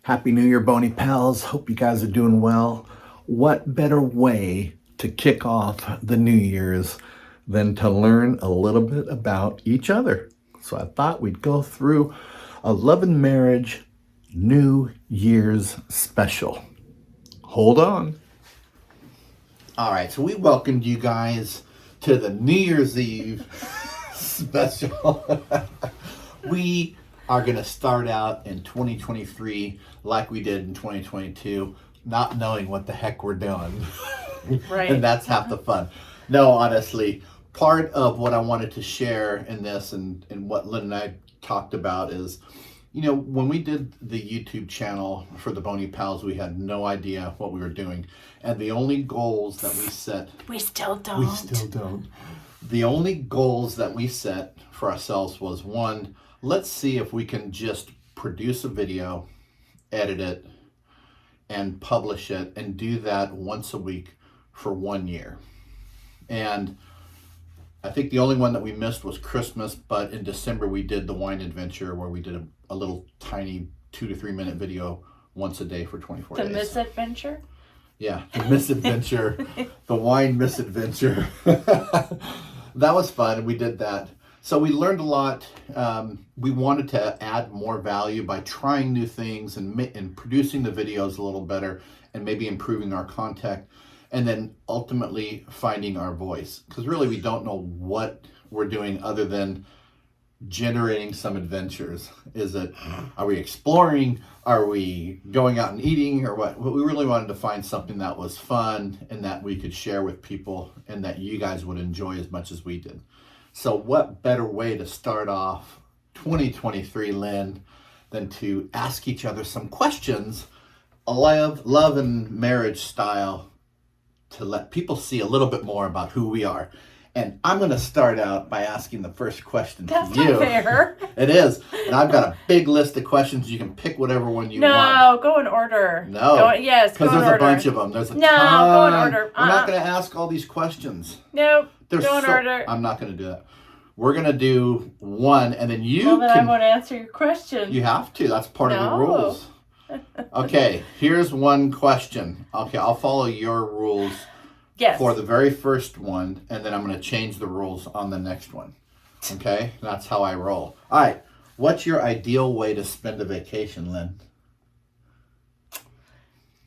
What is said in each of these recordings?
Happy New Year, Boney Pals. Hope you guys are doing well. What better way to kick off the New Year's than to learn a little bit about each other? So I thought we'd go through a love and marriage New Year's special. Hold on. All right, so we welcomed you guys to the New Year's Eve special. We are going to start out in 2023 like we did in 2022, not knowing what the heck we're doing. Right. And that's half the fun. No, honestly, part of what I wanted to share in this and what Lynn and I talked about is, when we did the YouTube channel for the Boney Pals, we had no idea what we were doing. And the only goals that we set... We still don't. We still don't. The only goals that we set for ourselves was, one, let's see if we can just produce a video, edit it, and publish it, and do that once a week for 1 year. And I think the only one that we missed was Christmas, but in December we did the wine adventure where we did a little tiny 2 to 3 minute video once a day for 24 days. The misadventure? Yeah, the misadventure, the wine misadventure. That was fun, and we did that. So we learned a lot. We wanted to add more value by trying new things and producing the videos a little better and maybe improving our content, and then ultimately finding our voice. Because really we don't know what we're doing other than generating some adventures. Are we exploring? Are we going out and eating, or what? We really wanted to find something that was fun and that we could share with people and that you guys would enjoy as much as we did. So what better way to start off 2023, Lynn, than to ask each other some questions, a love and marriage style, to let people see a little bit more about who we are. And I'm going to start out by asking the first question to you. That's not fair. It is. And I've got a big list of questions. You can pick whatever one you want. No, go in order. No. Yes, go in order. Because there's a bunch of them. There's a ton. Go in order. We're not going to ask all these questions. Nope. Go in order. I'm not going to do that. We're going to do one, and then you then I won't answer your question. You have to. That's part of the rules. Okay, here's one question. Okay, I'll follow your rules. Yes. For the very first one, and then I'm going to change the rules on the next one. Okay? That's how I roll. All right. What's your ideal way to spend a vacation, Lynn?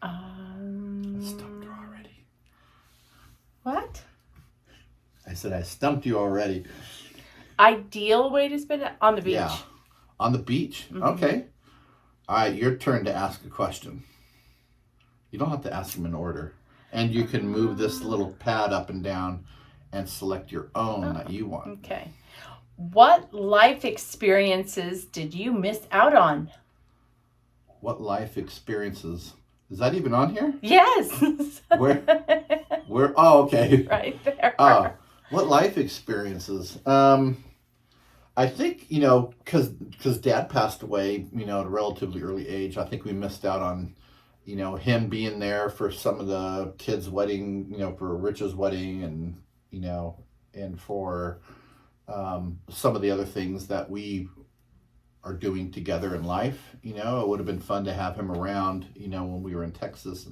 I stumped her already. What? I said I stumped you already. Ideal way to spend it? On the beach. Yeah. On the beach? Mm-hmm. Okay. All right. Your turn to ask a question. You don't have to ask them in order. And you can move this little pad up and down and select your own that you want. Okay. What life experiences did you miss out on? What life experiences? Is that even on here? Yes. Where? Oh, okay. Right there. What life experiences? I think, because Dad passed away, at a relatively early age, I think we missed out on him being there for some of the kids' wedding, for Rich's wedding and for some of the other things that we are doing together in life. It would have been fun to have him around, when we were in Texas.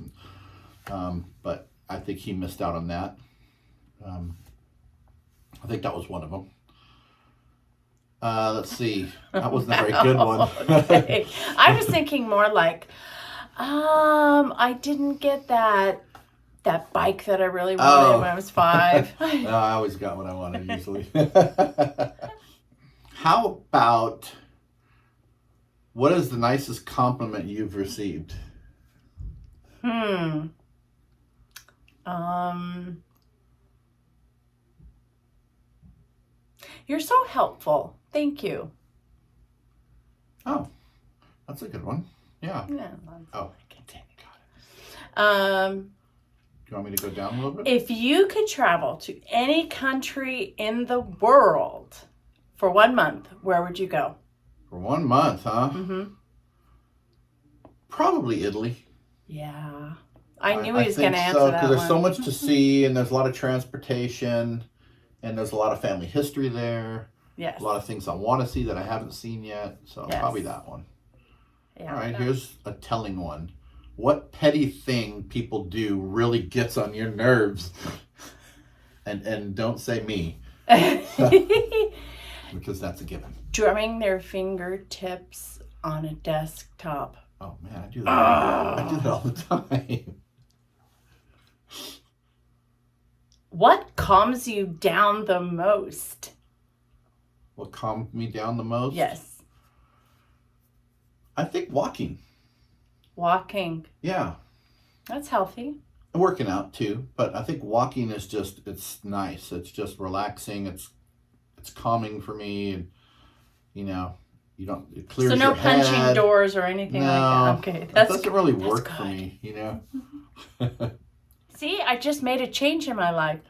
But I think he missed out on that. I think that was one of them. Let's see. That wasn't a very good one. Okay. I was thinking more like, I didn't get that bike that I really wanted when I was 5. No, I always got what I wanted usually. How about, what is the nicest compliment you've received? You're so helpful. Thank you. Oh, that's a good one. Yeah. Oh. Do you want me to go down a little bit? If you could travel to any country in the world for 1 month, where would you go? For 1 month, huh? Mm-hmm. Probably Italy. Yeah. I knew he was going to answer that because there's so much to see, and there's a lot of transportation, and there's a lot of family history there. Yes. A lot of things I want to see that I haven't seen yet. So probably that one. Yeah. All right, here's a telling one. What petty thing people do really gets on your nerves? And don't say me, because that's a given. Drumming their fingertips on a desktop. Oh man, I do that. I do that all the time. What calms you down the most? What calmed me down the most? Yes. I think walking. Walking. Yeah. That's healthy. Working out too, but I think walking is just, it's nice. It's just relaxing. It's calming for me, and you know, it clears So no your head. punching doors or anything No, like that. Okay, that doesn't really work for me, you know. See, I just made a change in my life.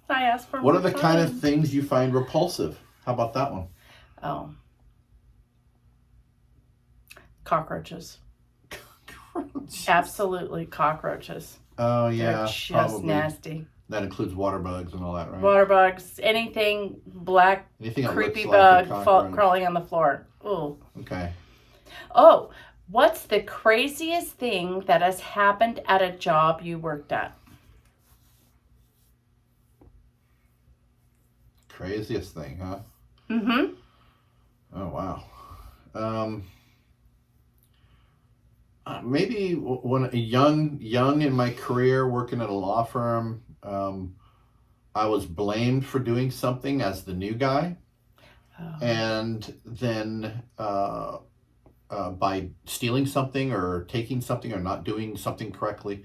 I asked for What more are the time. kind of things you find repulsive? How about that one? Oh. Cockroaches. Absolutely cockroaches. Oh They're yeah, just probably. nasty. That includes water bugs and all that, right? Water bugs, anything black, Anything that creepy looks like a bug cockroach. crawling on the floor. Ooh. Okay. Oh, what's the craziest thing that has happened at a job you worked at? Craziest thing, huh? Mm-hmm. Oh wow. Maybe when young in my career working at a law firm, I was blamed for doing something as the new guy, and then by stealing something or taking something or not doing something correctly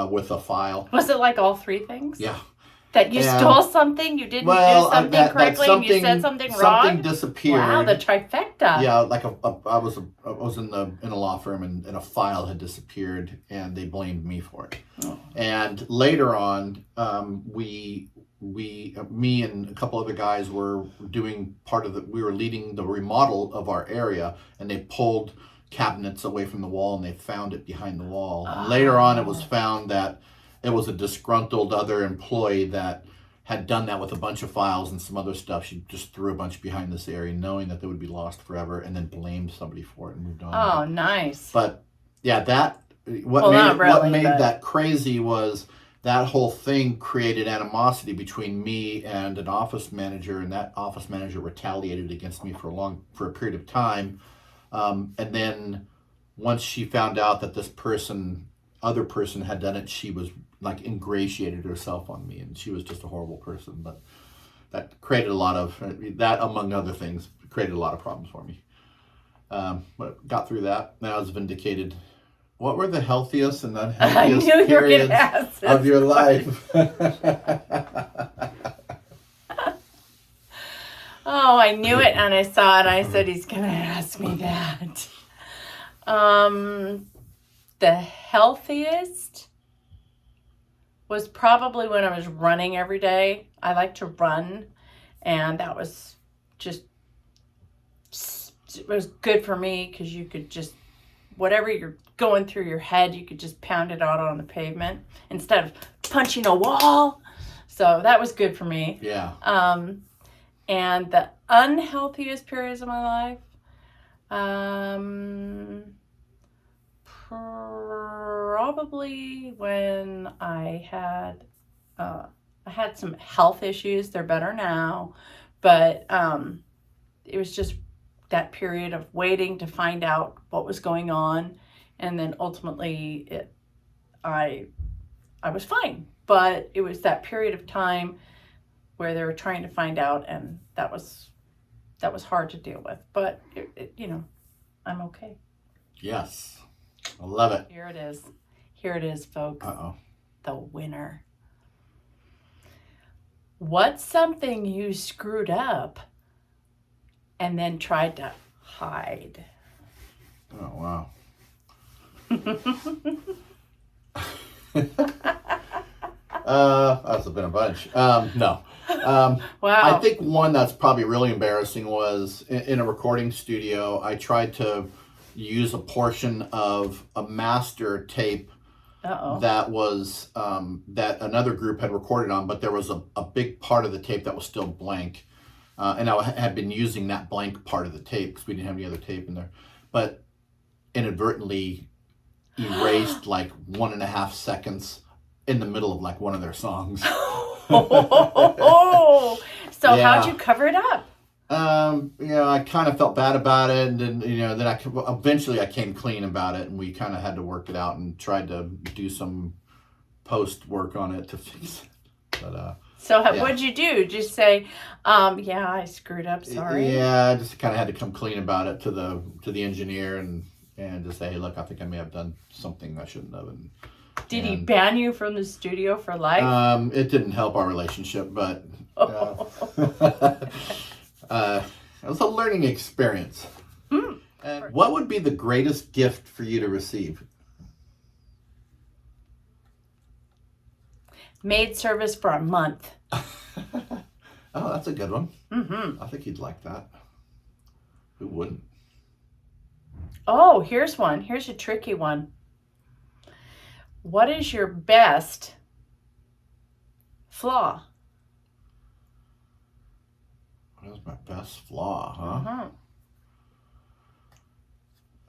with a file. Was it like all three things? Yeah. That you stole something, you didn't do something correctly, and you said something wrong? Something disappeared. Wow, the trifecta. Yeah, like I was in a law firm, and a file had disappeared, and they blamed me for it. Oh. And later on, me and a couple other guys were doing we were leading the remodel of our area, and they pulled cabinets away from the wall, and they found it behind the wall. And later on, it was found that it was a disgruntled other employee that had done that with a bunch of files and some other stuff. She just threw a bunch behind this area, knowing that they would be lost forever, and then blamed somebody for it and moved on. Oh, nice. But yeah, what made that crazy was that whole thing created animosity between me and an office manager, and that office manager retaliated against me for a period of time. And then once she found out that this other person had done it, she was like ingratiated herself on me, and she was just a horrible person. But that created that, among other things, created a lot of problems for me. But got through that, and I was vindicated. What were the healthiest and unhealthiest periods of your life? Oh, I knew it, and I saw it. I said, he's going to ask me that. The healthiest was probably when I was running every day. I like to run, and that was it was good for me because you could just, whatever you're going through your head, you could just pound it out on the pavement instead of punching a wall. So that was good for me. Yeah. And the unhealthiest periods of my life, probably when I had some health issues. They're better now, but it was just that period of waiting to find out what was going on, and then ultimately I was fine. But it was that period of time where they were trying to find out, and that was hard to deal with. But I'm okay. Yes. I love it. Here it is, folks. Uh-oh. The winner. What's something you screwed up and then tried to hide? Oh, wow. That's been a bunch. No. Wow. I think one that's probably really embarrassing was in a recording studio. I tried to use a portion of a master tape that was that another group had recorded on, but there was a big part of the tape that was still blank. And I had been using that blank part of the tape because we didn't have any other tape in there, but inadvertently erased like 1.5 seconds in the middle of like one of their songs. So how'd you cover it up? I kind of felt bad about it, and then eventually I came clean about it, and we kind of had to work it out and tried to do some post work on it to fix it. But what'd you do? Just say, yeah, I screwed up. Sorry. Yeah, I just kind of had to come clean about it to the engineer and just say, hey, look, I think I may have done something I shouldn't have. Did he ban you from the studio for life? It didn't help our relationship, but it was a learning experience. And what would be the greatest gift for you to receive? Maid service for a month. Oh, that's a good one. Mm-hmm. I think you'd like that. Who wouldn't? Oh, here's one. Here's a tricky one. What is your best flaw? What is my best flaw, huh? Uh-huh.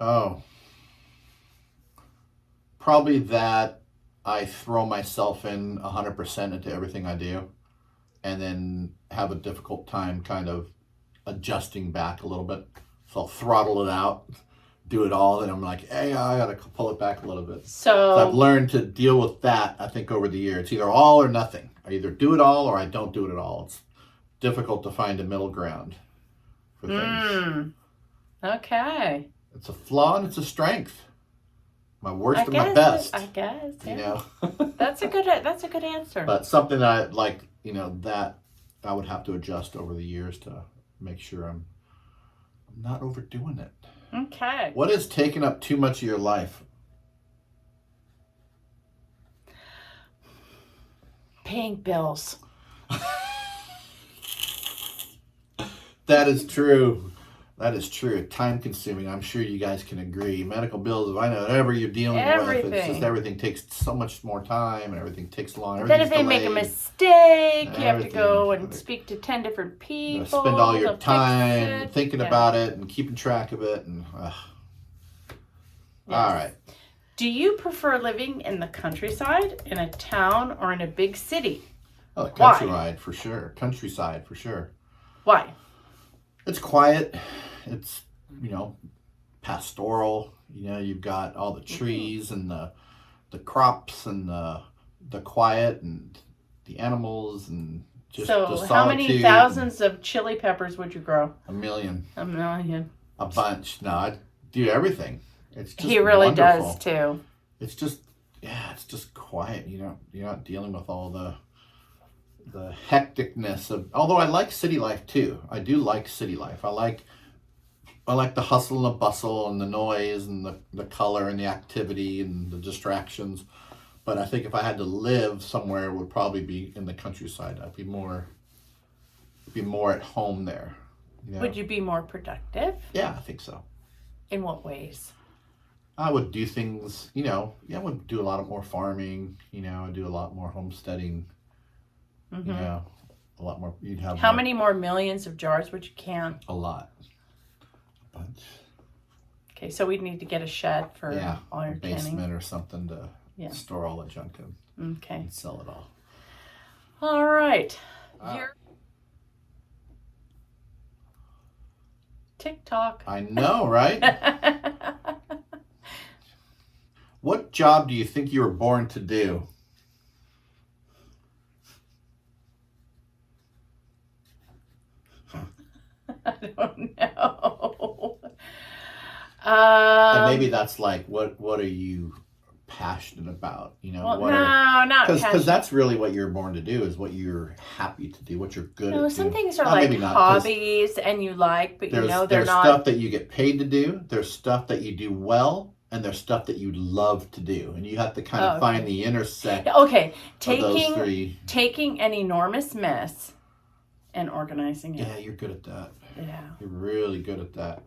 Oh. Probably that I throw myself in 100% into everything I do and then have a difficult time kind of adjusting back a little bit. So I'll throttle it out, do it all, and I'm like, hey, I gotta pull it back a little bit. So I've learned to deal with that, I think, over the year. It's either all or nothing. I either do it all or I don't do it at all. It's difficult to find a middle ground for things. Okay. It's a flaw and it's a strength. My worst and my best. I guess. Yeah. You know? That's a good answer. But something that I like, that I would have to adjust over the years to make sure I'm not overdoing it. Okay. What is taking up too much of your life? Paying bills. That is true. That is true. Time consuming. I'm sure you guys can agree. Medical bills, I know whatever you're dealing with, it's just everything takes so much more time and everything takes longer. Then if they make a mistake, you have to go and speak to 10 different people. Spend all your time thinking about it and keeping track of it. And All right. Do you prefer living in the countryside, in a town, or in a big city? Oh, countryside for sure. Countryside for sure. Why? It's quiet. It's, pastoral. You've got all the trees and the crops and the quiet and the animals and just the solitude. How many thousands of chili peppers would you grow? 1 million. 1 million. A bunch. No, I'd do everything. It's just he really wonderful. Does too. It's just quiet. You're not dealing with all the hecticness of, although I like city life too. I do like city life. I like the hustle and the bustle and the noise and the color and the activity and the distractions. But I think if I had to live somewhere, it would probably be in the countryside. I'd be more at home there. Would you be more productive? Yeah, I think so. In what ways? I would do things, I would do a lot of more farming, I'd do a lot more homesteading. Mm-hmm. A lot more. You'd have. How many more millions of jars would you can? A lot. A bunch. Okay, so we'd need to get a shed for all your basement canning. Or something to store all the junk in. Okay. And sell it all. All right. TikTok. I know, right? What job do you think you were born to do? I don't know. And maybe that's like, what are you passionate about? Well, not because that's really what you're born to do, is what you're happy to do, what you're good at. Some things are like hobbies and you like, but they're not. There's stuff that you get paid to do. There's stuff that you do well, and there's stuff that you love to do, and you have to kind of find the intersect. Okay, of those three. Taking an enormous mess and organizing it. Yeah, you're good at that. Yeah. You're really good at that.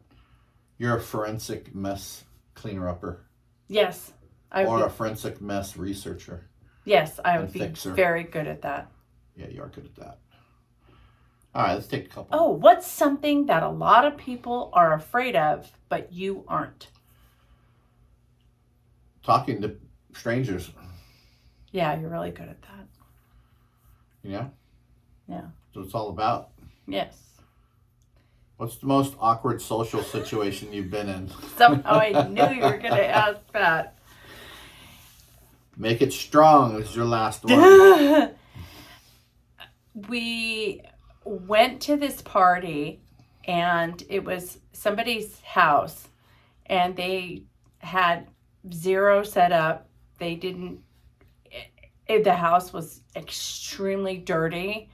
You're a forensic mess cleaner-upper. Yes. Or a forensic mess researcher. Yes, I would be fixer. very good at that. Yeah, you are good at that. All right, let's take a couple. Oh, what's something that a lot of people are afraid of, but you aren't? Talking to strangers. Yeah, you're really good at that. You know? Yeah. That's what it's all about. Yes. What's the most awkward social situation you've been in? Somehow I knew you were going to ask that. Make it strong is your last one. We went to this party, and it was somebody's house, and they had zero set up. They didn't, the house was extremely dirty.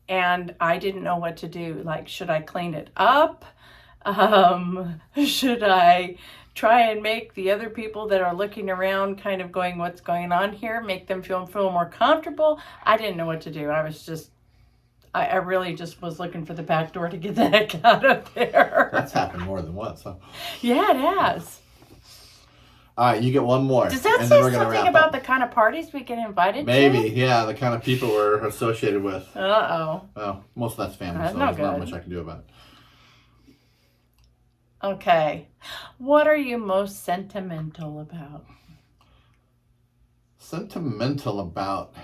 And I didn't know what to do. Like, should I clean it up? Should I try and make the other people that are looking around kind of going, what's going on here? Make them feel more comfortable? I didn't know what to do. I really just was looking for the back door to get the heck out of there. That's happened more than once, huh? Yeah, it has. All right, you get one more. Does that and say then we're gonna something wrap about up. the kind of parties we get invited Maybe, to? yeah, the kind of people we're associated with. Uh-oh. Well, most of that's family, That's so no there's not good. much I can do about it. Okay. What are you most sentimental about? Sentimental about?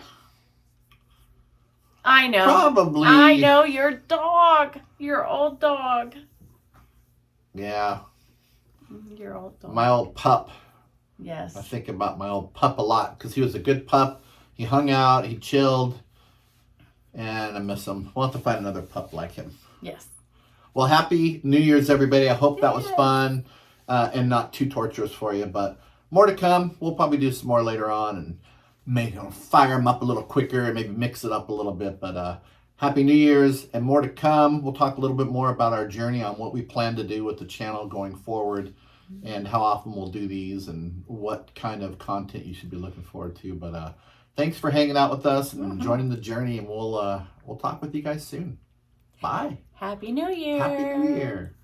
I know. Probably. I know your dog. Your old dog. Yeah, Your old dog. my old pup. Yes. I think about my old pup a lot because he was a good pup. He hung out, he chilled, and I miss him. We'll have to find another pup like him. Yes. Well, happy New Year's, everybody. I hope that was Yes. fun and not too torturous for you, but more to come. We'll probably do some more later on and maybe fire them up a little quicker and maybe mix it up a little bit. But happy New Year's and more to come. We'll talk a little bit more about our journey on what we plan to do with the channel going forward and how often we'll do these and what kind of content you should be looking forward to. But thanks for hanging out with us and joining the journey, and we'll talk with you guys soon. Bye. Happy New Year. Happy New Year.